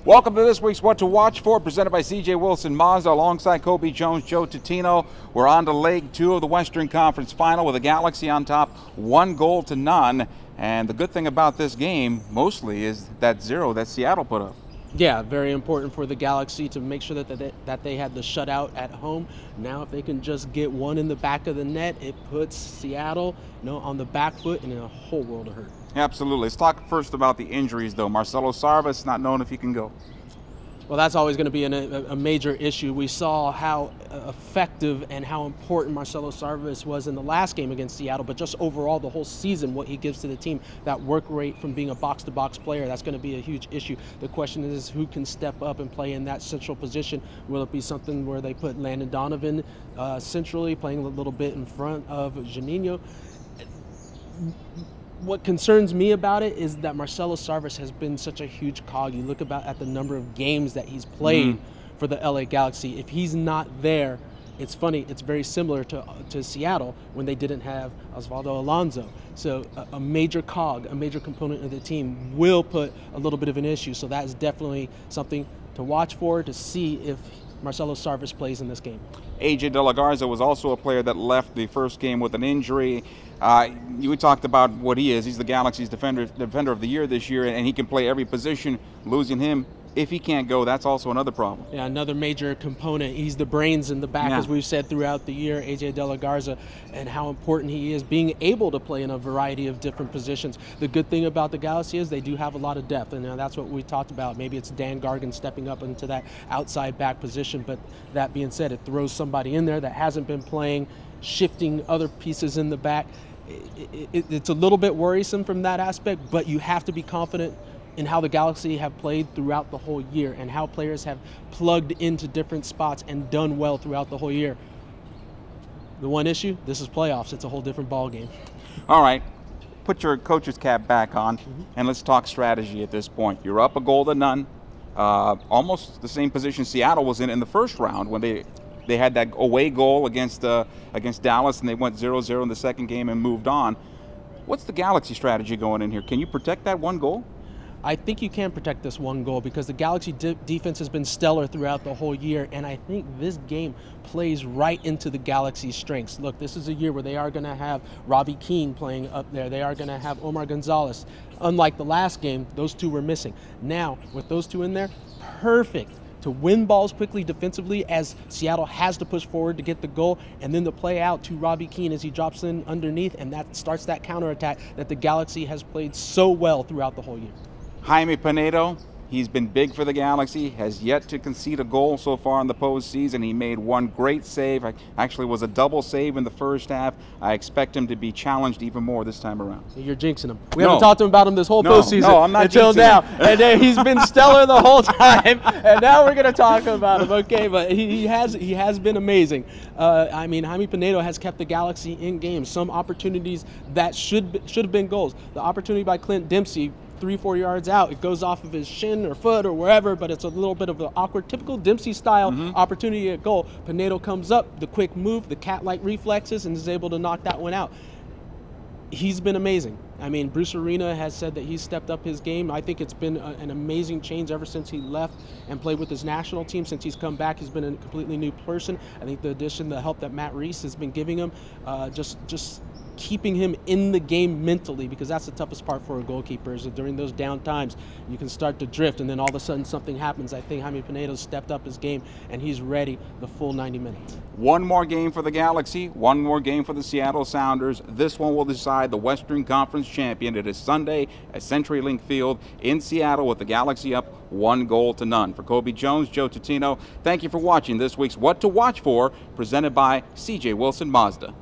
Welcome to this week's What to Watch For, presented by CJ Wilson Mazda, alongside Kobe Jones, Joe Tutino. We're on to Leg 2 of the Western Conference Final with the Galaxy on top, 1-0-0. And the good thing about this game, mostly, is that zero that Seattle put up. Yeah, very important for the Galaxy to make sure that they had the shutout at home. Now, if they can just get one in the back of the net, it puts Seattle, on the back foot and in a whole world of hurt. Absolutely. Let's talk first about the injuries, though. Marcelo Sarvas not knowing if he can go. Well, that's always going to be a major issue. We saw how effective and how important Marcelo Sarvas was in the last game against Seattle, but just overall the whole season, what he gives to the team, that work rate from being a box-to-box player, that's going to be a huge issue. The question is who can step up and play in that central position. Will it be something where they put Landon Donovan centrally, playing a little bit in front of Juninho? What concerns me about it is that Marcelo Sarvas has been such a huge cog. You look at the number of games that he's played for the LA Galaxy. If he's not there, it's funny, it's very similar to Seattle when they didn't have Osvaldo Alonso. So a major cog, a major component of the team will put a little bit of an issue. So that is definitely something to watch for, to see if Marcelo Sarvas plays in this game. AJ De La Garza was also a player that left the first game with an injury. You talked about what he is. He's the Galaxy's defender of the year this year, and he can play every position. Losing him, if he can't go, that's also another problem. Yeah, another major component. He's the brains in the back, as we've said throughout the year, AJ De La Garza, and how important he is being able to play in a variety of different positions. The good thing about the Galaxy is they do have a lot of depth, and that's what we talked about. Maybe it's Dan Gargan stepping up into that outside back position, but that being said, it throws somebody in there that hasn't been playing, shifting other pieces in the back. It's a little bit worrisome from that aspect, but you have to be confident in how the Galaxy have played throughout the whole year and how players have plugged into different spots and done well throughout the whole year. The one issue, this is playoffs. It's a whole different ball game. All right, put your coach's cap back on, and let's talk strategy at this point. You're up 1-0. Almost the same position Seattle was in the first round when they had that away goal against Dallas, and they went 0-0 in the second game and moved on. What's the Galaxy strategy going in here? Can you protect that one goal? I think you can protect this one goal because the Galaxy defense has been stellar throughout the whole year, and I think this game plays right into the Galaxy's strengths. Look, this is a year where they are going to have Robbie Keane playing up there. They are going to have Omar Gonzalez. Unlike the last game, those two were missing. Now, with those two in there, perfect to win balls quickly defensively as Seattle has to push forward to get the goal, and then to play out to Robbie Keane as he drops in underneath, and that starts that counterattack that the Galaxy has played so well throughout the whole year. Jaime Pinedo, he's been big for the Galaxy, has yet to concede a goal so far in the postseason. He made one great save. Actually was a double save in the first half. I expect him to be challenged even more this time around. You're jinxing him. We haven't talked about him this whole postseason I'm not until now. And then he's been stellar the whole time. And now we're going to talk about him, okay? But he has been amazing. I mean, Jaime Pinedo has kept the Galaxy in games. Some opportunities that should have been goals. The opportunity by Clint Dempsey, 3-4 yards out, it goes off of his shin or foot or wherever, but it's a little bit of an awkward, typical Dempsey style opportunity at goal. Pinedo comes up, the quick move, the cat-like reflexes, and is able to knock that one out. He's been amazing. I mean, Bruce Arena has said that he's stepped up his game. I think it's been an amazing change ever since he left and played with his national team. Since he's come back, he's been a completely new person. I think the addition, the help that Matt Reese has been giving him, just keeping him in the game mentally, because that's the toughest part for a goalkeeper, is that during those down times you can start to drift and then all of a sudden something happens. I think Jaime Pinedo stepped up his game and he's ready the full 90 minutes. One more game for the Galaxy, one more game for the Seattle Sounders. This one will decide the Western Conference champion. It is Sunday at CenturyLink Field in Seattle with the Galaxy up 1-0. For Kobe Jones, Joe Tutino, thank you for watching this week's What to Watch For, presented by CJ Wilson Mazda.